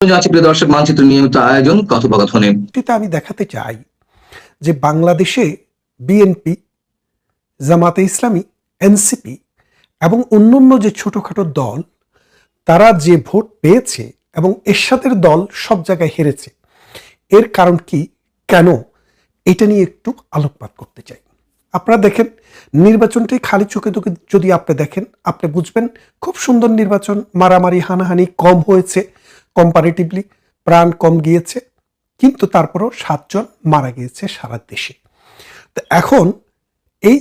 যাচ্ছি প্রিয় দর্শক, মানচিত্র নিয়মিত আয়োজন কথোপকথনে। আমি দেখাতে চাই যে বাংলাদেশে বিএনপি, জামাতে ইসলামী, এনসিপি এবং অন্যান্য যে ছোটখাটো দল তারা যে ভোট পেয়েছে এবং এরশাদের দল সব জায়গায় হেরেছে, এর কারণ কি, কেন, এটা নিয়ে একটু আলোকপাত করতে চাই। আপনারা দেখেন, নির্বাচনটি খালি চোখে যদি আপনি দেখেন, আপনি বুঝবেন খুব সুন্দর নির্বাচন, মারামারি হানাহানি কম হয়েছে, কম্পারেটিভলি প্রাণ কম গিয়েছে, কিন্তু তারপরও 7 জন মারা গিয়েছে সারা দেশে। তো এখন এই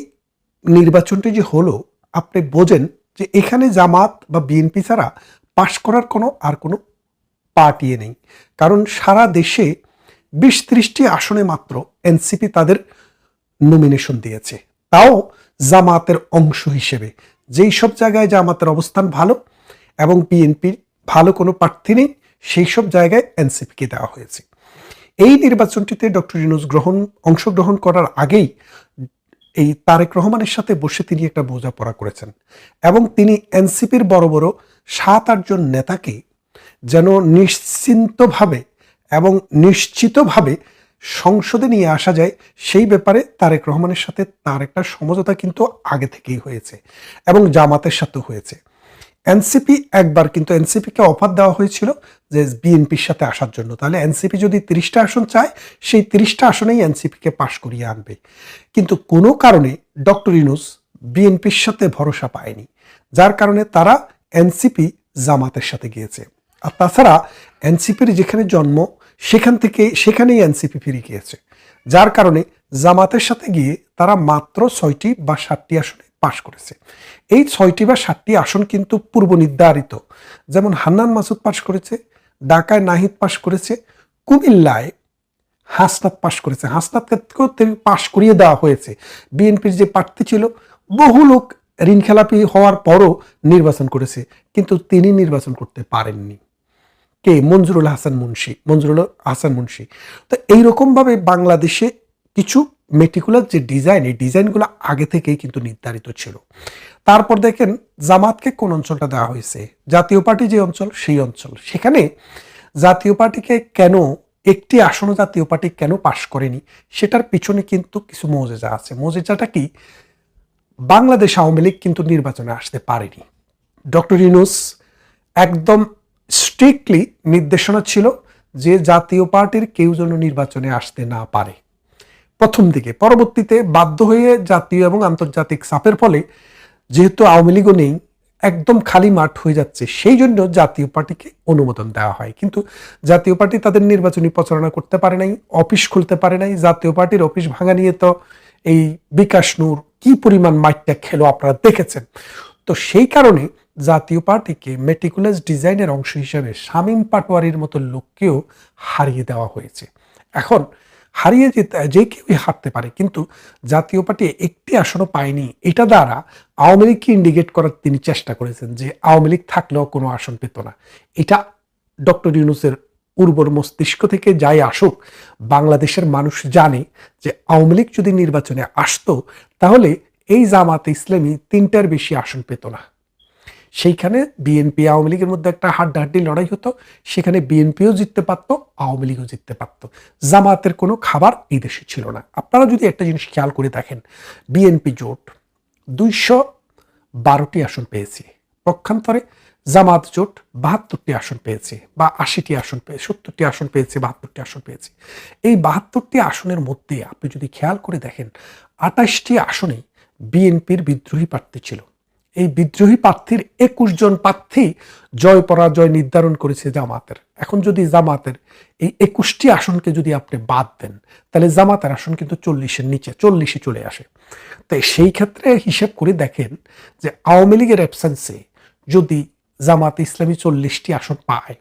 নির্বাচনটি যে হলো, আপনি বোঝেন যে এখানে জামাত বা বিএনপি ছাড়া পাশ করার কোনো পার্টি নেই। কারণ সারা দেশে 20-30টি আসনে মাত্র এনসিপি তাদের নমিনেশন দিয়েছে, তাও জামাতের অংশ হিসেবে। যেই সব জায়গায় জামাতের অবস্থান ভালো এবং বিএনপির ভালো কোনো প্রার্থী নেই, সেই সব জায়গায় এনসিপিকে দেওয়া হয়েছে। এই নির্বাচনটিতে ডক্টর ইউনূস অংশগ্রহণ করার আগেই এই তারেক রহমানের সাথে বসে তিনি একটা বোঝাপড়া করেছেন এবং তিনি এনসিপির বড় বড় 7-8 জন নেতাকে যেন নিশ্চিন্তভাবে এবং নিশ্চিতভাবে সংসদে নিয়ে আসা যায়, সেই ব্যাপারে তারেক রহমানের সাথে তার একটা সমঝোতা কিন্তু আগে থেকেই হয়েছে এবং জামাতের সাথেও হয়েছে। এনসিপি একবার কিন্তু এনসিপিকে অফার দেওয়া হয়েছিল যে বিএনপির সাথে আসার জন্য, তাহলে এনসিপি যদি 30টা আসন চায়, সেই 30টা আসনেই এনসিপিকে পাশ করিয়ে আনবে। কিন্তু কোনো কারণে ডক্টর ইউনূস বিএনপির সাথে ভরসা পায়নি, যার কারণে তারা এনসিপি জামাতের সাথে গিয়েছে। আর তাছাড়া এনসিপির যেখানে জন্ম, সেখানেই এনসিপি ফিরে গিয়েছে, যার কারণে জামাতের সাথে গিয়ে তারা মাত্র 6টি বা 7টি আসনে পাশ করেছে। এই 6টি বা 7টি আসন কিন্তু পূর্ব নির্ধারিত। যেমন হান্নান মাসুদ পাশ করেছে, ঢাকায় নাহিদ পাশ করেছে, কুমিল্লায় হাসনাত পাশ করেছে, হাসনাতকেও পাশ করিয়ে দেওয়া হয়েছে। বিএনপির যে প্রার্থী ছিল, বহু লোক ঋণখেলাপি হওয়ার পরও নির্বাচন করেছে, কিন্তু তিনি নির্বাচন করতে পারেননি। কে? মঞ্জুরুল হাসান মুন্সি। তো এইরকমভাবে বাংলাদেশে কিছু মেটিকুলার যে ডিজাইন, এই ডিজাইনগুলো আগে থেকেই কিন্তু নির্ধারিত ছিল। তারপর দেখেন জামাতকে কোন অঞ্চলটা দেওয়া হয়েছে, জাতীয় পার্টি যে অঞ্চল, সেই অঞ্চল। সেখানে জাতীয় পার্টিকে কেন, একটি আসনও জাতীয় পার্টি কেন পাশ করেনি, সেটার পিছনে কিন্তু কিছু মৌজেজা আছে। মৌজেজাটা কি? বাংলাদেশ আওয়ামী লীগ কিন্তু নির্বাচনে আসতে পারেনি। ডক্টর ইউনূস একদম স্ট্রিক্টলি নির্দেশনা ছিল যে জাতীয় পার্টির কেউ যেন নির্বাচনে আসতে না পারে প্রথম দিকে। পরবর্তীতে বাধ্য হয়ে জাতীয় এবং আন্তর্জাতিক চাপের ফলে, যেহেতু আওয়ামী লীগও নেই, একদম খালি মাঠ হয়ে যাচ্ছে, সেই জন্য জাতীয় পার্টিকে অনুমোদন দেওয়া হয়। কিন্তু জাতীয় পার্টি তাদের নির্বাচনী প্রচারণা করতে পারে নাই, অফিস খুলতে পারে নাই। জাতীয় পার্টির অফিস ভাঙা নিয়ে তো এই বিকাশ নূর কি পরিমাণ মাইটটা খেলো আপনারা দেখেছেন। তো সেই কারণে জাতীয় পার্টিকে মেটিকুলাস ডিজাইনের অংশ হিসেবে শামীম পাটোয়ারির মতো লোককেও হারিয়ে দেওয়া হয়েছে। এখন হারিয়ে যে কেউই হারতে পারে, কিন্তু জাতীয় পার্টি একটি আসনও পায়নি। এটা দ্বারা আওয়ামী লীগকে ইন্ডিকেট করার তিনি চেষ্টা করেছেন যে আওয়ামী লীগ থাকলেও কোনো আসন পেত না। এটা ডক্টর ইউনূসের উর্বর মস্তিষ্ক থেকে যাই আসুক, বাংলাদেশের মানুষ জানে যে আওয়ামী লীগ যদি নির্বাচনে আসতো, তাহলে এই জামাতে ইসলামী 3টার বেশি আসন পেত না। সেইখানে বিএনপি আওয়ামী লীগের মধ্যে একটা হাড্ডাহাড্ডি লড়াই হতো, সেখানে বিএনপিও জিততে পারতো, আওয়ামী লীগও জিততে পারতো। জামাতের কোনো খাবার এই দেশে ছিল না। আপনারা যদি একটা জিনিস খেয়াল করে দেখেন, বিএনপি জোট 212টি আসন পেয়েছে, পক্ষান্তরে জামাত জোট 72টি আসন পেয়েছে, বা 80টি আসন পেয়েছে, 70টি আসন পেয়েছে, 72টি আসন পেয়েছে। এই 72টি আসনের মধ্যে আপনি যদি খেয়াল করে দেখেন, 28টি আসনে বিএনপির বিদ্রোহী প্রার্থী ছিল। এই বিদ্রোহী প্রার্থীর 21 জন প্রার্থী জয় পরাজয় নির্ধারণ করেছে জামাতের। এখন যদি জামাতের এই 21টি আসনকে যদি আপনি বাদ দেন, তাহলে জামাতের আসন কিন্তু 40-এর নিচে, 40-এ চলে আসে। তাই সেই ক্ষেত্রে হিসেব করে দেখেন যে আওয়ামী লীগের অ্যাবসেন্সে যদি জামাত ইসলামী 40টি আসন পায়,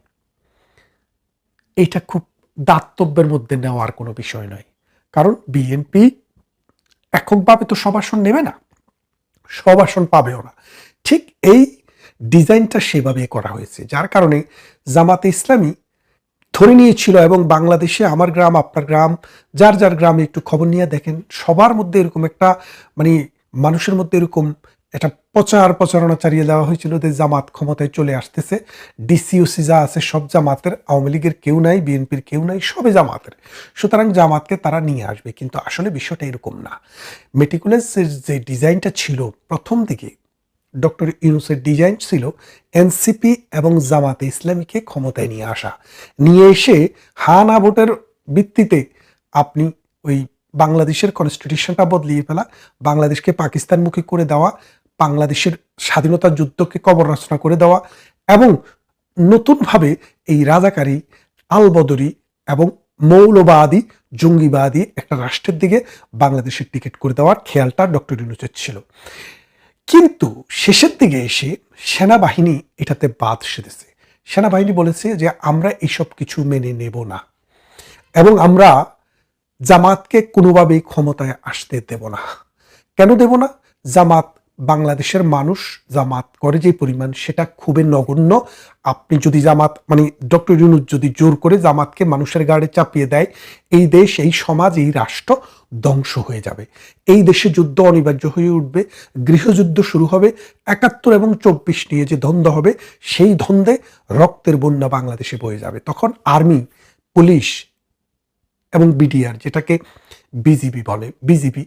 এটা খুব দাতব্যের মধ্যে নেওয়ার কোনো বিষয় নয়। কারণ বিএনপি এককভাবে তো সব আসন নেবে না, সব আসন পাবেও না। ঠিক এই ডিজাইনটা সেভাবে করা হয়েছে, যার কারণে জামাতে ইসলামী ধরে নিয়েছিল। এবং বাংলাদেশে আমার গ্রাম আপনার গ্রাম, যার যার গ্রামে একটু খবর নিয়ে দেখেন, সবার মধ্যে এরকম একটা, মানে মানুষের মধ্যে এরকম একটা প্রচারণা চালিয়ে দেওয়া হয়েছিল যে জামাত ক্ষমতায় চলে আসতেছে, ডিসিওসি যা আছে সব জামাতের, আওয়ামী লীগের কেউ নাই, বিএনপির কেউ নাই, সবে জামাতের, সুতরাং জামাতকে তারা নিয়ে আসবে। কিন্তু আসলে বিষয়টা এরকম না। মেটিকুলাসের যে ডিজাইনটা ছিল প্রথম দিকে, ডক্টর ইউনূসের ডিজাইন ছিল এনসিপি এবং জামাতে ইসলামীকে ক্ষমতায় নিয়ে আসা, নিয়ে এসে হা না ভোটের ভিত্তিতে আপনি ওই বাংলাদেশের কনস্টিটিউশনটা বদলিয়ে ফেলা, বাংলাদেশকে পাকিস্তানমুখী করে দেওয়া, বাংলাদেশের স্বাধীনতা যুদ্ধকে কবর রচনা করে দেওয়া এবং নতুনভাবে এই রাজাকারী, আলবদরি এবং মৌলবাদী, জঙ্গিবাদী একটা রাষ্ট্রের দিকে বাংলাদেশের টিকিট করে দেওয়ার খেয়ালটা ডক্টর ইউনূসের ছিল। কিন্তু শেষের দিকে এসে সেনাবাহিনী এটাতে বাদ সেধেছে। সেনাবাহিনী বলেছে যে আমরা এইসব কিছু মেনে নেব না এবং আমরা জামাতকে কোনোভাবেই ক্ষমতায় আসতে দেব না। কেন দেব না? জামাত বাংলাদেশের মানুষ জামাত করে যে পরিমাণ সেটা খুবই নগণ্য। আপনি যদি জামাত মানে ডক্টর ইউনূস যদি জোর করে জামাতকে মানুষের গাড়ে চাপিয়ে দেয়, এই দেশ, এই সমাজ, এই রাষ্ট্র ধ্বংস হয়ে যাবে। এই দেশে যুদ্ধ অনিবার্য হয়ে উঠবে, গৃহযুদ্ধ শুরু হবে। ৭১ এবং ২৪ নিয়ে যে দ্বন্দ্ব হবে, সেই দ্বন্দ্বে রক্তের বন্যা বাংলাদেশে বয়ে যাবে। তখন আর্মি, পুলিশ এবং বিডিআর, যেটাকে বিজিবি বলে, বিজিবি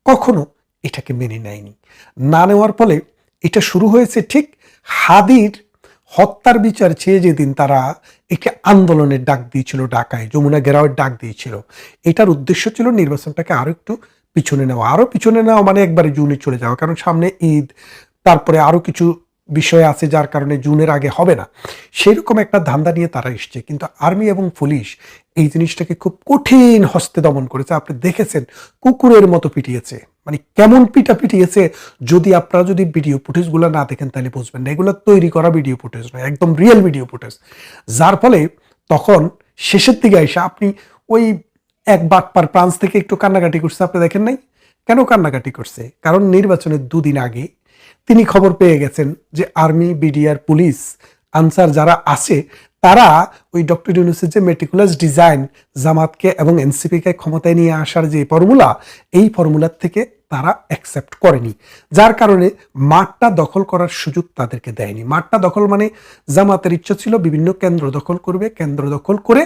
কখনো এটাকে মেনে নেয়নি। না নেওয়ার ফলে এটা শুরু হয়েছে ঠিক হাদির হত্যার বিচার চেয়ে যেদিন তারা একটি আন্দোলনের ডাক দিয়েছিল, ঢাকায় যমুনা ঘেরাওয়ের ডাক দিয়েছিল। এটার উদ্দেশ্য ছিল নির্বাচনটাকে আরো একটু পিছনে নেওয়া, আরো পিছনে নেওয়া মানে একবারে জুনে চলে যাওয়া, কারণ সামনে ঈদ, তারপরে আরো কিছু বিষয় আছে যার কারণে জুনের আগে হবে না, সেরকম একটা ধান্দা নিয়ে তারা এসছে। কিন্তু আর্মি এবং পুলিশ এই জিনিসটাকে খুব কঠিন হস্তে দমন করেছে। আপনি দেখেছেন কুকুরের মতো পিটিয়েছে, মানে কেমন পিটা পিটিয়েছে, আপনারা যদি ভিডিও ফুটেজগুলো না দেখেন তাহলে বুঝবেন না। এগুলো তৈরি করা ভিডিও ফুটেজ নয়, একদম রিয়েল ভিডিও ফুটেজ। যার ফলে তখন শেষের দিকে এসে আপনি ওই এক বাটপার ফ্রান্স থেকে একটু কান্নাকাটি করছে, আপনি দেখেন নাই? কেন কান্নাকাটি করছে? কারণ নির্বাচনের দুদিন আগে তিনি খবর পেয়ে গেছেন যে আর্মি, বিডিআর, পুলিশ, আনসার যারা আছে তারা ওই ডক্টর ইউনূসের যে মেটিকুলাস ডিজাইন, জামাতকে এবং এনসিপিকে ক্ষমতায় নিয়ে আসার যে ফর্মুলা, এই ফর্মুলার থেকে তারা অ্যাকসেপ্ট করেনি। যার কারণে মাঠটা দখল করার সুযোগ তাদেরকে দেয়নি। মাঠটা দখল মানে জামাতের ইচ্ছা ছিল বিভিন্ন কেন্দ্র দখল করবে, কেন্দ্র দখল করে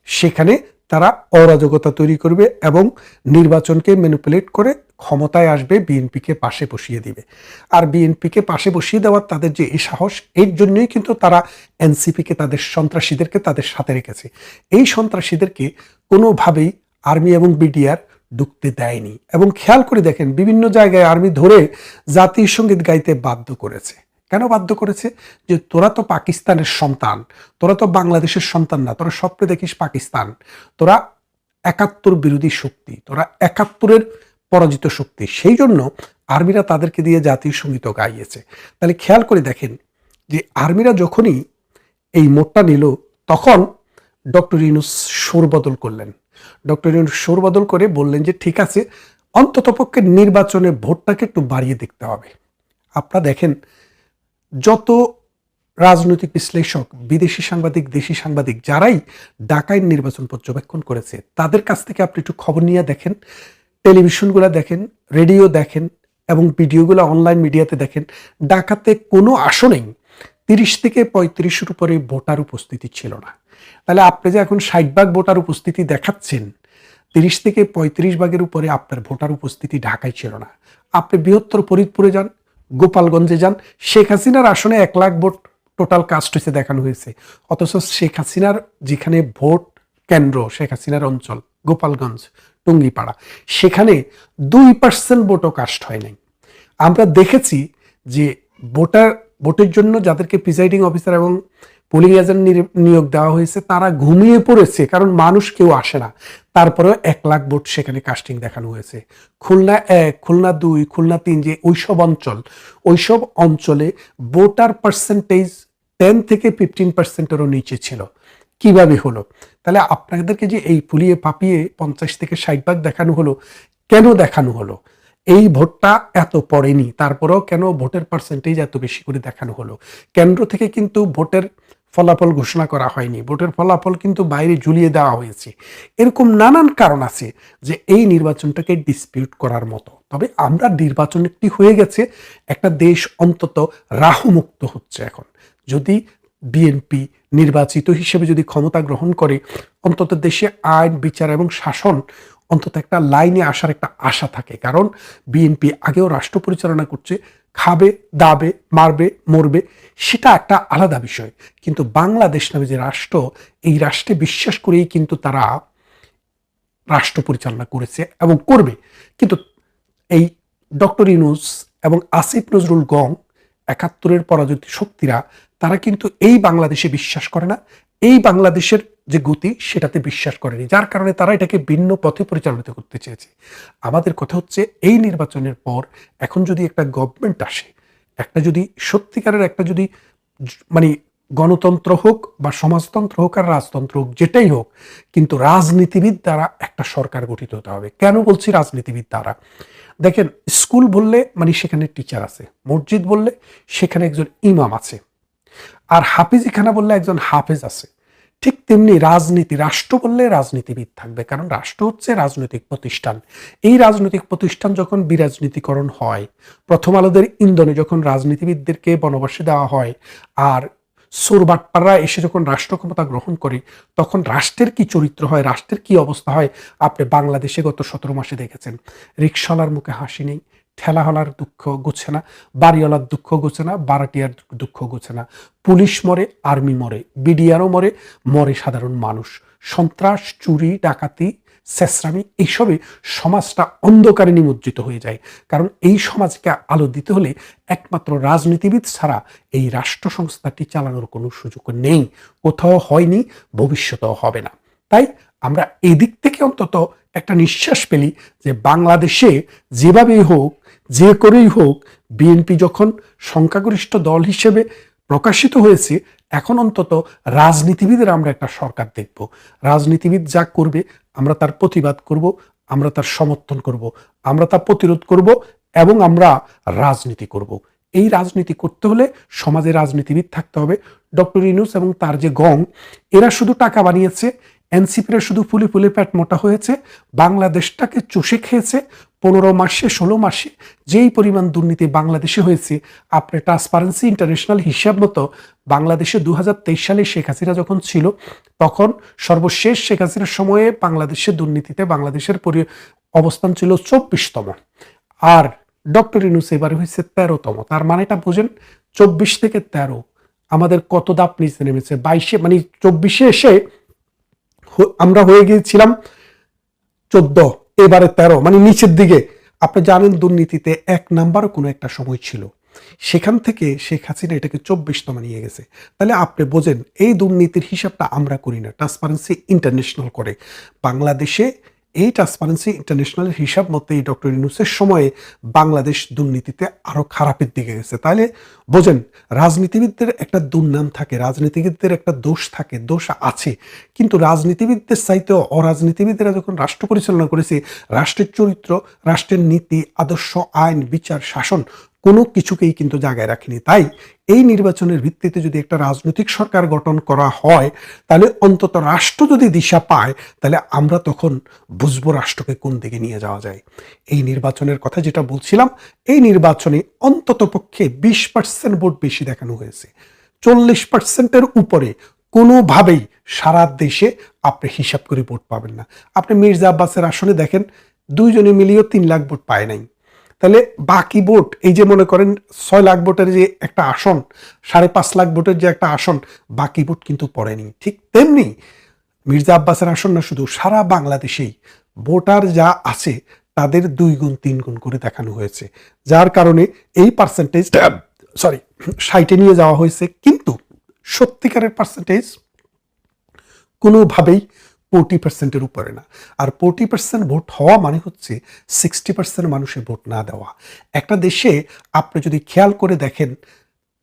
সেখানে তারা অরাজকতা তৈরি করবে এবং নির্বাচনকে ম্যানিপুলেট করে ক্ষমতায় আসবে, বিএনপিকে পাশে বসিয়ে দিবে। আর বিএনপিকে পাশে বসিয়ে দেওয়ার তাদের যে এই সাহস, এর জন্যই কিন্তু তারা এনসিপিকে, তাদের সন্ত্রাসীদেরকে তাদের সাথে রেখেছে। এই সন্ত্রাসীদেরকে কোনোভাবেই আর্মি এবং বিডিআর ঢুকতে দেয়নি। এবং খেয়াল করে দেখেন বিভিন্ন জায়গায় আর্মি ধরে জাতীয় সঙ্গীত গাইতে বাধ্য করেছে। কেন বাধ্য করেছে? যে তোরা তো পাকিস্তানের সন্তান, তোরা তো বাংলাদেশের সন্তান না, তোরা স্বপ্নে দেখিস পাকিস্তান, তোরা ৭১ বিরোধী শক্তি, তোরা ৭১-এর পরাজিত শক্তি। সেই জন্য আর্মিরা তাদেরকে দিয়ে জাতীয় সঙ্গীত গাইয়েছে। তাহলে খেয়াল করে দেখেন যে আর্মিরা যখনই এই মোড়টা নিল, তখন ডক্টর ইউনূস সুর বদল করলেন। ডক্টর ইউনূস সুর বদল করে বললেন যে ঠিক আছে, অন্ততপক্ষে নির্বাচনে ভোটটাকে একটু বাড়িয়ে দেখতে হবে। আপনারা দেখেন যত রাজনৈতিক বিশ্লেষক, বিদেশি সাংবাদিক, দেশি সাংবাদিক, যারাই ঢাকায় নির্বাচন পর্যবেক্ষণ করেছে, তাদের কাছ থেকে আপনি একটু খবর নিয়ে দেখেন, টেলিভিশনগুলো দেখেন, রেডিও দেখেন এবং ভিডিওগুলো অনলাইন মিডিয়াতে দেখেন, ঢাকাতে কোনো আসনেই ৩০ থেকে ৩৫-এর উপরে ভোটার উপস্থিতি ছিল না। তাহলে আপনি যে এখন ৬০ ভাগ ভোটার উপস্থিতি দেখাচ্ছেন, ৩০ থেকে ৩৫ ভাগের উপরে আপনার ভোটার উপস্থিতি ঢাকায় ছিল না। আপনি বৃহত্তর ফরিদপুরে যান, গোপালগঞ্জে যান, শেখ হাসিনার আসনে ১ লাখ ভোট টোটাল কাস্ট হয়েছে দেখানো হয়েছে, অথচ শেখ হাসিনার যেখানে ভোট কেন্দ্র, শেখ হাসিনার অঞ্চল গোপালগঞ্জ, টুঙ্গিপাড়া, সেখানে 2% ভোটও কাস্ট হয় নাই। আমরা দেখেছি যে ভোটের জন্য যাদেরকে প্রিসাইডিং অফিসার এবং পোলিং এজেন্ট নিয়োগ দেওয়া হয়েছে তারা ঘুমিয়ে পড়েছে, কারণ মানুষ কেউ আসে না। তারপরেও ১ লাখ ভোট সেখানে কাস্টিং দেখানো হয়েছে। খুলনা ১, খুলনা ২, খুলনা ৩, যে ওইসব অঞ্চলে ভোটার পার্সেন্টেজ 10 থেকে 15%-এরও নিচে ছিল। কিভাবে হলো? তাহলে আপনাদেরকে যে এই ফুলিয়ে পাপিয়ে 50 থেকে 60 ভাগ দেখানো হলো, কেন দেখানো হলো? এই ভোটটা এত পড়েনি, তারপরেও কেন ভোটের পার্সেন্টেজ এত বেশি করে দেখানো হলো? কেন্দ্র থেকে কিন্তু ভোটের ফলাফল ঘোষণা করা হয়নি, ভোটের ফলাফল কিন্তু বাইরে ঝুলিয়ে দেওয়া হয়েছে। এরকম নানান কারণ আছে যে এই নির্বাচনটাকে ডিসপিউট করার মতো। তবে আমরা নির্বাচন একটি হয়ে গেছে, একটা দেশ অন্তত রাহুমুক্ত হচ্ছে এখন। যদি বিএনপি নির্বাচিত হিসেবে যদি ক্ষমতা গ্রহণ করে, অন্তত দেশে আইন বিচার এবং শাসন অন্তত একটা লাইনে আসার একটা আশা থাকে। কারণ বিএনপি আগেও রাষ্ট্র পরিচালনা করছে, খাবে দাবে মারবে মরবে সেটা একটা আলাদা বিষয়, কিন্তু বাংলাদেশ নামে যে রাষ্ট্র, এই রাষ্ট্রে বিশ্বাস করেই কিন্তু তারা রাষ্ট্র পরিচালনা করেছে এবং করবে। কিন্তু এই ডক্টর ইউনূস এবং আসিফ নজরুল গং, ৭১-এর পরাজিত শক্তিরা, তারা কিন্তু এই বাংলাদেশে বিশ্বাস করে না, এই বাংলাদেশের যে গতি সেটাতে বিশ্বাস করেনি, যার কারণে তারা এটাকে ভিন্ন পথে পরিচালিত করতে চেয়েছে। আমাদের কথা হচ্ছে এই নির্বাচনের পর এখন যদি একটা গভর্নমেন্ট আসে, একটা যদি সত্যিকারের একটা যদি মানে গণতন্ত্র হোক বা সমাজতন্ত্র হোক আর রাজতন্ত্র হোক, যেটাই হোক, কিন্তু রাজনীতিবিদ দ্বারা একটা সরকার গঠিত হতে হবে। কেন বলছি রাজনীতিবিদ দ্বারা? দেখেন, স্কুল বললে মানে সেখানে টিচার আছে, মসজিদ বললে সেখানে একজন ইমাম আছে, আর হাফিজিখানা বললে একজন হাফেজ আছে। ঠিক তেমনি রাজনীতি, রাষ্ট্র বললে রাজনীতিবিদ থাকবে, কারণ রাষ্ট্র হচ্ছে রাজনৈতিক প্রতিষ্ঠান। এই রাজনৈতিক প্রতিষ্ঠান যখন বিরাজনীতিকরণ হয়, প্রথম আলোদের ইন্ধনে যখন রাজনীতিবিদদেরকে বনবাসে দেওয়া হয়, আর সোরবাটপাড়া এসে যখন রাষ্ট্র ক্ষমতা গ্রহণ করে, তখন রাষ্ট্রের কি চরিত্র হয়, রাষ্ট্রের কি অবস্থা হয় আপনি বাংলাদেশে গত ১৭ মাসে দেখেছেন। রিকশাওয়ালার মুখে হাসি নেই, ঠেলাওয়ালার দুঃখ গোছে না, বাড়িওয়ালার দুঃখ গোছে না, বারাটিয়ার দুঃখ গোছে না। পুলিশ মরে, আর্মি মরে, বিডিআরও মরে, মরে সাধারণ মানুষ। সন্ত্রাস, চুরি, ডাকাতি, শেষরামি, এইসবে সমাজটা অন্ধকারে নিমজ্জিত হয়ে যায়। কারণ এই সমাজকে আলো দিতে হলে একমাত্র রাজনীতিবিদ ছাড়া এই রাষ্ট্র সংস্থাটি চালানোর কোনো সুযোগ নেই, কোথাও হয়নি, ভবিষ্যতেও হবে না। তাই আমরা এদিক থেকে অন্তত একটা নিঃশ্বাস পেলি যে বাংলাদেশে যেভাবেই হোক, যে করেই হোক, বিএনপি যখন সংখ্যাগরিষ্ঠ দল হিসেবে প্রকাশিত হয়েছে, এখন অন্তত রাজনীতিবিদের আমরা একটা সরকার দেখব। রাজনীতিবিদ যা করবে আমরা তার প্রতিবাদ করব, আমরা তার সমর্থন করব, আমরা তা প্রতিরোধ করব এবং আমরা রাজনীতি করব। এই রাজনীতি করতে হলে সমাজে রাজনীতিবিদ থাকতে হবে। ডক্টর ইউনূস এবং তার যে গং, এরা শুধু টাকা বানিয়েছে, এনসিপিরা শুধু ফুলে ফুলে পেট মোটা হয়েছে, বাংলাদেশটাকে চষে খেয়েছে। ১৫ মাসে ১৬ মাসে যেই পরিমাণ দুর্নীতি বাংলাদেশে হয়েছে, আপনি ট্রান্সপারেন্সি ইন্টারন্যাশনাল হিসাব মতো বাংলাদেশে ২০২৩ সালে শেখ হাসিনা যখন ছিল, তখন সর্বশেষ শেখ হাসিনার সময়ে বাংলাদেশের দুর্নীতিতে বাংলাদেশের অবস্থান ছিল ২৪তম, আর ডক্টর ইউনূস এবারে হয়েছে ১৩তম। তার মানেটা বোঝেন, ২৪ থেকে ১৩ আমাদের কত ধাপ নিচে নেমেছে। ২২-এ মানে ২৪-এ এসে আমরা হয়ে গিয়েছিলাম ১৪, এবারে ১৩, মানে নিচের দিকে। আপনি জানেন দুর্নীতিতে ১ নাম্বারও কোনো একটা সময় ছিল, সেখান থেকে শেখ হাসিনা এটাকে ২৪তম নিয়ে গেছে। তাহলে আপনি বোঝেন এই দুর্নীতির হিসাবটা আমরা করি না, ট্রান্সপারেন্সি ইন্টারন্যাশনাল করে। বাংলাদেশে এই ট্রান্সপারেন্সি ইন্টারন্যাশনালের হিসাব মতো এই ডক্টর ইউনূসের সময়ে বাংলাদেশ দুর্নীতিতে আরো খারাপের দিকে গেছে। তাহলে বোঝেন, রাজনীতিবিদদের একটা দুর্নাম থাকে, রাজনীতিবিদদের একটা দোষ থাকে, দোষ আছে, কিন্তু রাজনীতিবিদদের চাইতেও অরাজনীতিবিদরা যখন রাষ্ট্র পরিচালনা করেছে, রাষ্ট্রের চরিত্র, রাষ্ট্রের নীতি, আদর্শ, আইন, বিচার, শাসন কোনো কিছুকেই কিন্তু জায়গায় রাখেনি। তাই এই নির্বাচনের ভিত্তিতে যদি একটা রাজনৈতিক সরকার গঠন করা হয়, তাহলে অন্তত রাষ্ট্র যদি দিশা পায়, তাহলে আমরা তখন বুঝবো রাষ্ট্রকে কোন দিকে নিয়ে যাওয়া যায়। এই নির্বাচনের কথা যেটা বলছিলাম, এই নির্বাচনে অন্তত পক্ষে ২০% ভোট বেশি দেখানো হয়েছে। ৪০%-এর উপরে কোনোভাবেই সারা দেশে আপনি হিসাব করে ভোট পাবেন না। আপনি মির্জা আব্বাসের আসনে দেখেন, ২ জনে মিলিয়েও ৩ লাখ ভোট পায় নাই। তাহলে বাকি ভোট, এই যে মনে করেন ৬ লাখ ভোটের যে একটা আসন, ৫.৫ লাখ ভোটের যে একটা আসন, বাকি ভোট কিন্তু পড়েনি। ঠিক তেমনি মির্জা আব্বাসের আসন না, শুধু সারা বাংলাদেশেই ভোটার যা আছে তাদের ২ গুণ ৩ গুণ করে দেখানো হয়েছে, যার কারণে এই পার্সেন্টেজটা ৬০-এ নিয়ে যাওয়া হয়েছে। কিন্তু সত্যিকারের পার্সেন্টেজ কোনোভাবেই 40%-এর উপরে না। আর 40% ভোট হওয়া মানে হচ্ছে 60% মানুষের ভোট না দেওয়া। একটা দেশে আপনি যদি খেয়াল করে দেখেন,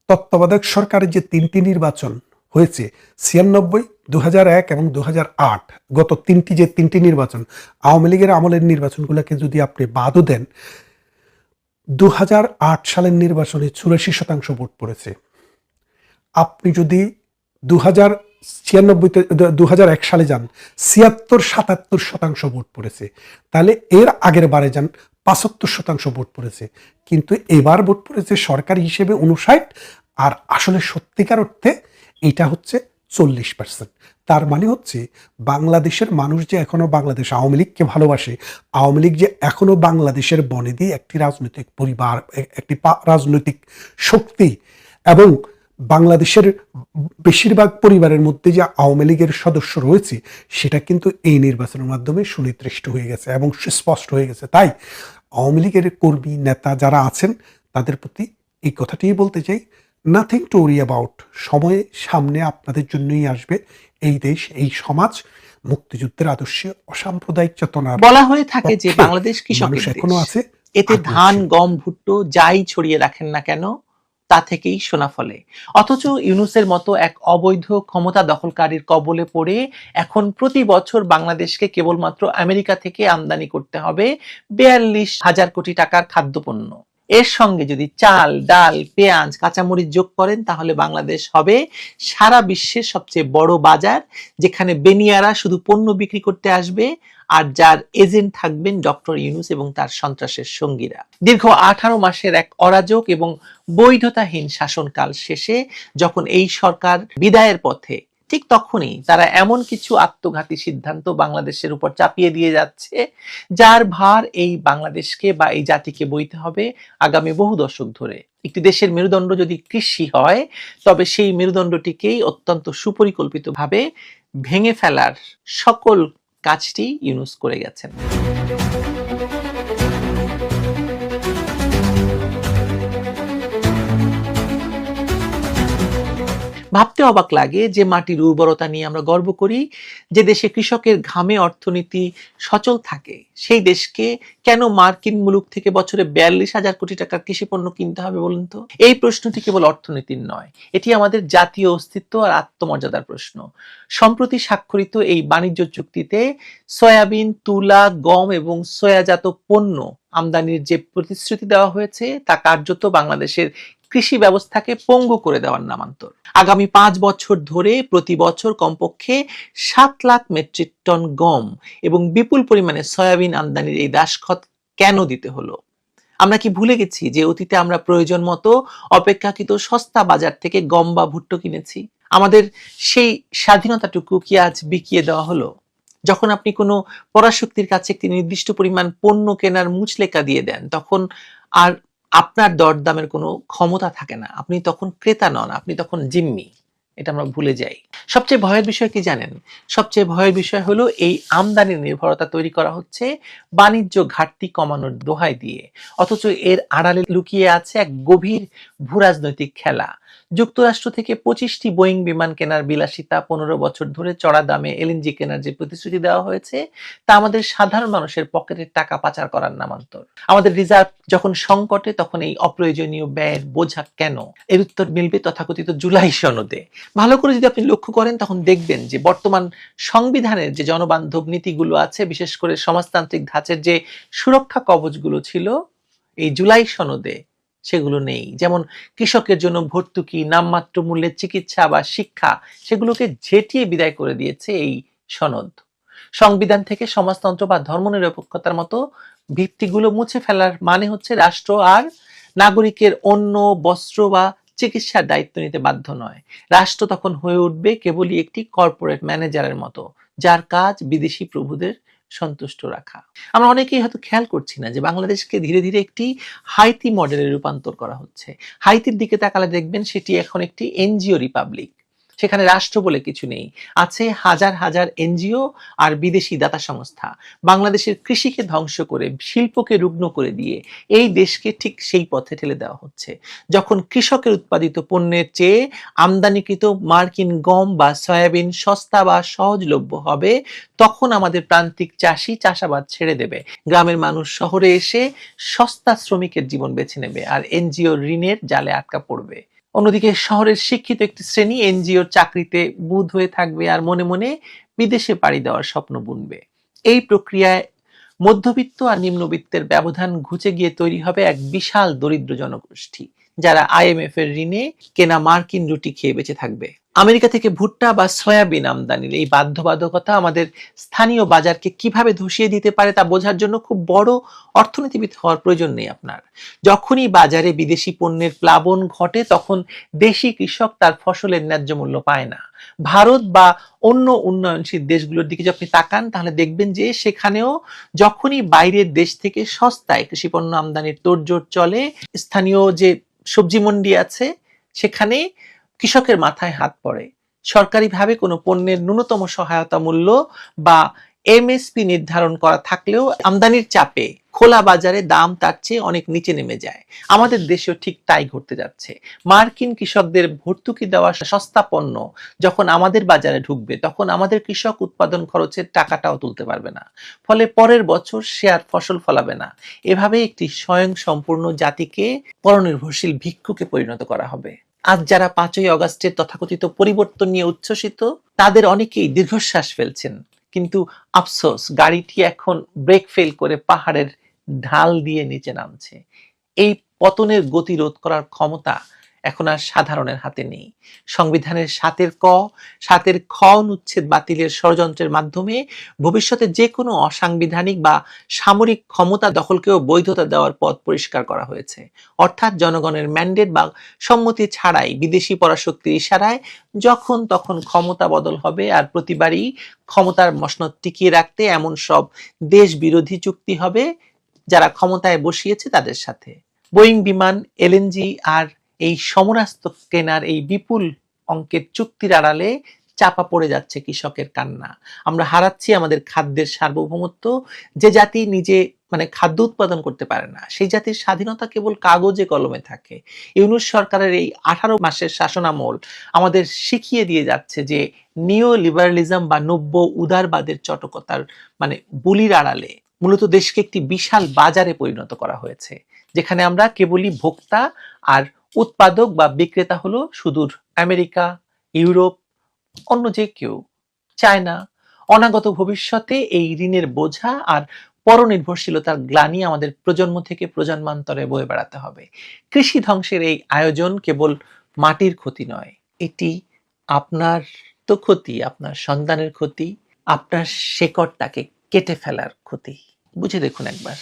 তত্ত্বাবধায়ক সরকারের যে ৩টি নির্বাচন হয়েছে, ৯৬, ২০০১ এবং ২০০৮, গত ৩টি নির্বাচন, আওয়ামী লীগের আমলের নির্বাচনগুলোকে যদি আপনি বাদও দেন, ২০০৮ সালের নির্বাচনে ৮৪% ভোট পড়েছে। আপনি যদি ২০০১ সালে যান, ৭৬-৭৭% ভোট পড়েছে। তাহলে এর আগের বারে যান, 75% ভোট পড়েছে, কিন্তু এবার ভোট পড়েছে সরকারি হিসেবে 59, আর আসলে সত্যিকার অর্থে এটা হচ্ছে 40%। তার মানে হচ্ছে বাংলাদেশের মানুষ যে এখনো বাংলাদেশ আওয়ামী লীগকে ভালোবাসে, আওয়ামী লীগ যে এখনো বাংলাদেশের বনেদি একটি রাজনৈতিক পরিবার, একটি রাজনৈতিক শক্তি, এবং বাংলাদেশের বেশিরভাগ পরিবারের মধ্যে যে আওয়ামী লীগের সদস্য রয়েছে সেটা কিন্তু এই নির্বাচনের মাধ্যমে সুনির্দিষ্ট হয়ে গেছে এবং সুস্পষ্ট হয়ে গেছে। তাই আওয়ামী লীগের কর্মী নেতা যারা আছেন তাদের প্রতি এই কথাটিই বলতে চাই, নাথিং টু ওরি অ্যাবাউট। সময় সামনে আপনাদের জন্যই আসবে। এই দেশ, এই সমাজ মুক্তিযুদ্ধের আদর্শে, অসাম্প্রদায়িক চেতনার বলা হয়ে থাকে যে পক্ষে বাংলাদেশ কৃষকের মানুষ এখনো দেশ। আছে। এতে আগ্রহী ধান, ছিল। গম, ভুট্টো যাই ছড়িয়ে রাখেন না কেন তা থেকেই সোনা ফলে। অথচ ইউনূসের মতো এক অবৈধ ক্ষমতা দখলকারীর কবলে পড়ে এখন প্রতি বছর বাংলাদেশকে কেবলমাত্র আমেরিকা থেকে আমদানি করতে হবে 42,000 কোটি টাকার খাদ্যপণ্য। এর সঙ্গে যদি চাল, ডাল, পেঁয়াজ, কাঁচামরিচ যোগ করেন তাহলে বাংলাদেশ হবে সারা বিশ্বের সবচেয়ে বড় বাজার, যেখানে বেনিয়ারা শুধু পণ্য বিক্রি করতে আসবে আর যার এজেন্ট থাকবেন ডক্টর ইউনূস এবং তার সন্ত্রাসের সঙ্গীরা। দীর্ঘ 18 মাসের এক অরাজক এবং বৈধতাহীন শাসনকাল শেষে যখন এই সরকার বিদায়ের পথে, ঠিক তখনই তারা এমন কিছু আত্মঘাতী সিদ্ধান্ত বাংলাদেশের উপর চাপিয়ে দিয়ে যাচ্ছে যার ভার এই বাংলাদেশকে বা এই জাতিকে বইতে হবে আগামী বহু দশক ধরে। একটি দেশের মেরুদণ্ড যদি কৃষি হয় তবে সেই মেরুদণ্ডটিকেই অত্যন্ত সুপরিকল্পিতভাবে ভেঙে ফেলার সকল কাজটি ইউনূস করে গেছেন। ভাবতে অবাক লাগে যে মাটির উর্বরতা নিয়ে আমরা গর্ব করি, যে দেশে কৃষকের ঘামে অর্থনীতি সচল থাকে, সেই দেশকে কেন মার্কিন মুলুক থেকে বছরে 42,000 কোটি টাকার কৃষি পণ্য কিনতে হবে বলুন তো? এই প্রশ্নটি কেবল অর্থনীতির নয়, এটি আমাদের জাতীয় অস্তিত্ব আর আত্মমর্যাদার প্রশ্ন। সম্প্রতি স্বাক্ষরিত এই বাণিজ্য চুক্তিতে সয়াবিন, তুলা, গম এবং সয়াজাত পণ্য আমদানির যে প্রতিশ্রুতি দেওয়া হয়েছে তা কার্যত বাংলাদেশের কৃষি ব্যবস্থাকে পঙ্গু করে দেওয়ার নামান্তর। আগামী 5 বছর ধরে প্রতি বছর কমপক্ষে 7 লাখ মেট্রিক টন গম এবং বিপুল পরিমাণে সয়াবিন আমদানির এই দাসখত কেন দিতে হলো? আমরা কি ভুলে গেছি যে অতীতে আমরা প্রয়োজন মতো অপেক্ষাকৃত সস্তা বাজার থেকে গম বা ভুট্টো কিনেছি? আমাদের সেই স্বাধীনতাটুকু কি আজ বিকিয়ে দেওয়া হলো? যখন আপনি কোনো পরাশক্তির কাছে একটি নির্দিষ্ট পরিমাণ পণ্য কেনার মুচলেকা দিয়ে দেন, তখন আর আপনার দরদামের কোনো ক্ষমতা থাকে না। আপনি তখন ক্রেতা নন, আপনি তখন জিম্মি। এটা আমরা ভুলে যাই। সবচেয়ে ভয়ের বিষয় কি জানেন? সবচেয়ে ভয়ের বিষয় হলো এই আমদানির নির্ভরতা তৈরি করা হচ্ছে বাণিজ্য ঘাটতি কমানোর দোহাই দিয়ে, অথচ এর আড়ালে লুকিয়ে আছে এক গভীর ভূরাজনৈতিক খেলা। যুক্তরাষ্ট্র থেকে 25টি বোয়িং বিমান কেনার বিলাসিতা, 15 বছর ধরে চড়া দামে এলএনজি কেনার যে প্রতিশ্রুতি দেওয়া হয়েছে তা আমাদের সাধারণ মানুষের পকেটের টাকা পাচার করার নামান্তর। আমাদের রিজার্ভ যখন সংকটে তখন এই অপ্রয়োজনীয় ব্যয়ের বোঝা কেন? এর উত্তর মিলবে তথাকথিত জুলাই সনদে। ভালো করে যদি আপনি লক্ষ্য করেন তখন দেখবেন যে বর্তমান সংবিধানের যে জনবান্ধব নীতিগুলো আছে, বিশেষ করে সমাজতান্ত্রিক ধাঁচের যে সুরক্ষা কবচগুলো ছিল, এই জুলাই সনদে সেগুলো নেই। যেমন কৃষকের জন্য ভর্তুকি, নামমাত্র মূল্যের চিকিৎসা বা শিক্ষা, সেগুলোকে ঝেঁটিয়ে বিদায় করে দিয়েছে এই সনদ। সংবিধান থেকে সমাজতন্ত্র বা ধর্মনিরপেক্ষতার মতো ভিত্তিগুলো মুছে ফেলার মানে হচ্ছে রাষ্ট্র আর নাগরিকের অন্ন, বস্ত্র বা চিকিৎসার দায়িত্ব নিতে বাধ্য নয়। রাষ্ট্র তখন হয়ে উঠবে কেবলই একটি কর্পোরেট ম্যানেজারের মতো, যার কাজ বিদেশি প্রভুদের সন্তুষ্ট রাখা। আমরা অনেকেই হয়তো খেয়াল করছি না যে বাংলাদেশকে ধীরে ধীরে একটি হাইতি মডেলে রূপান্তর করা হচ্ছে। হাইতির দিকে তাকালে দেখবেন সেটি এখন একটি এনজিও রিপাবলিক। সেখানে রাষ্ট্র বলে কিছু নেই, আছে হাজার হাজার এনজিও আর বিদেশি দাতা সংস্থা। বাংলাদেশের কৃষিকে ধ্বংস করে, শিল্পকে রুগ্ন করে দিয়ে এই দেশকে ঠিক সেই পথে ঠেলে দেওয়া হচ্ছে। যখন কৃষকের উৎপাদিত পণ্যের চেয়ে আমদানিকৃত মার্কিন গম বা সয়াবিন সস্তা বা সহজলভ্য হবে, তখন আমাদের প্রান্তিক চাষি চাষাবাদ ছেড়ে দেবে, গ্রামের মানুষ শহরে এসে সস্তা শ্রমিকের জীবন বেছে নেবে আর এনজিও ঋণের জালে আটকা পড়বে। অন্যদিকে শহরের শিক্ষিত একটি শ্রেণী এনজিওর চাকরিতে বুঁদ হয়ে থাকবে আর মনে মনে বিদেশে পাড়ি দেওয়ার স্বপ্ন বুনবে। এই প্রক্রিয়ায় মধ্যবিত্ত আর নিম্নবিত্তের ব্যবধান ঘুচে গিয়ে তৈরি হবে এক বিশাল দরিদ্র জনগোষ্ঠী, যারা IMF এর ঋণে কেনা মার্কিন রুটি খেয়ে বেঁচে থাকবে। আমেরিকা থেকে ভুট্টা বা সয়াবিন আমদানির এই বাধ্যবাধকতা আমাদের স্থানীয় বাজারকে কিভাবে ধসিয়ে দিতে পারে তা বোঝার জন্য খুব বড় অর্থনীতিবিদ হওয়ার প্রয়োজন নেই আপনার। যখনই বাজারে বিদেশি পণ্যের প্লাবন ঘটে তখন দেশি কৃষক তার ফসলের ন্যায্য মূল্য পায় না। ভারত বা অন্য উন্নয়নশীল দেশগুলোর দিকে যদি আপনি তাকান তাহলে দেখবেন যে সেখানেও যখনই বাইরের দেশ থেকে সস্তায় কৃষিপণ্য আমদানির তোড়জোড় চলে, স্থানীয় যে সবজি মন্ডি আছে সেখানে কৃষকের মাথায় হাত পড়ে। সরকারিভাবে কোনো পণ্যের ন্যূনতম সহায়তা মূল্য বা MSP নির্ধারণ করা থাকলেও আমদানির চাপে খোলা বাজারে দাম তার চেয়ে অনেক নিচে নেমে যায়। আমাদের দেশেও ঠিক তাই ঘটতে যাচ্ছে। মার্কিন কৃষকদের ভর্তুকি দেওয়া সস্তা পণ্য যখন আমাদের বাজারে ঢুকবে তখন আমাদের কৃষক উৎপাদন খরচের টাকাটাও তুলতে পারবে না, ফলে পরের বছর সে আর ফসল ফলাবে না। এভাবে একটি স্বয়ংসম্পূর্ণ জাতিকে পরনির্ভরশীল ভিক্ষুকে পরিণত করা হবে। আজ যারা 5ই অগাস্টের তথাকথিত পরিবর্তন নিয়ে উচ্ছ্বসিত তাদের অনেকেই দীর্ঘশ্বাস ফেলছেন, কিন্তু আফসোস গাড়িটি এখন ব্রেক ফেল করে পাহাড়ের ঢাল দিয়ে নিচে নামছে। এই পতনের গতি রোধ করার ক্ষমতা এখন আর সাধারণের হাতে নেই। সংবিধানের 7 ক 7 খ অনুচ্ছেদ বাতিলের ষড়যন্ত্রের মাধ্যমে ভবিষ্যতে যে কোনো অসাংবিধানিক বা সামরিক ক্ষমতা দখলকেও বৈধতা দেওয়ার পথ পরিষ্কার করা হয়েছে। অর্থাৎ জনগণের ম্যান্ডেট বা সম্মতি ছাড়াই বিদেশি পরাশক্তির ইশারায় যখন তখন ক্ষমতা বদল হবে, আর প্রতিবারই ক্ষমতার মসনদ টিকিয়ে রাখতে এমন সব দেশ বিরোধী চুক্তি হবে যারা ক্ষমতায় বসিয়েছে তাদের সাথে। বোয়িং বিমান, LNG আর এই সমরাস্ত্র কেনার এই বিপুল অঙ্কের চুক্তির আড়ালে চাপা পড়ে যাচ্ছে কৃষকের কান্না। আমরা হারাচ্ছি আমাদের খাদ্যের সার্বভৌমত্ব। যে জাতি নিজে খাদ্য উৎপাদন করতে পারে না সেই জাতির স্বাধীনতা কেবল কাগজে কলমে থাকে। ইউনূস সরকারের এই 18 মাসের শাসনামল আমাদের শিখিয়ে দিয়ে যাচ্ছে যে নিও লিবারালিজম বা নব্য উদারবাদের চটকতার বুলির আড়ালে মূলত দেশকে একটি বিশাল বাজারে পরিণত করা হয়েছে, যেখানে আমরা কেবলই ভোক্তা আর উৎপাদক বা বিক্রেতা হলো সুদূর আমেরিকা, ইউরোপ, অন্য যে কেউ, চায়না। অনাগত ভবিষ্যতে এই ঋণের বোঝা আর পরনির্ভরশীলতার গ্লানি আমাদের প্রজন্ম থেকে প্রজন্মান্তরে বয়ে বেড়াতে হবে। কৃষি ধ্বংসের এই আয়োজন কেবল মাটির ক্ষতি নয়, এটি আপনার তো ক্ষতি, আপনার সন্তানের ক্ষতি, আপনার শেকড়টাকে কেটে ফেলার ক্ষতি। বুঝে দেখুন একবার।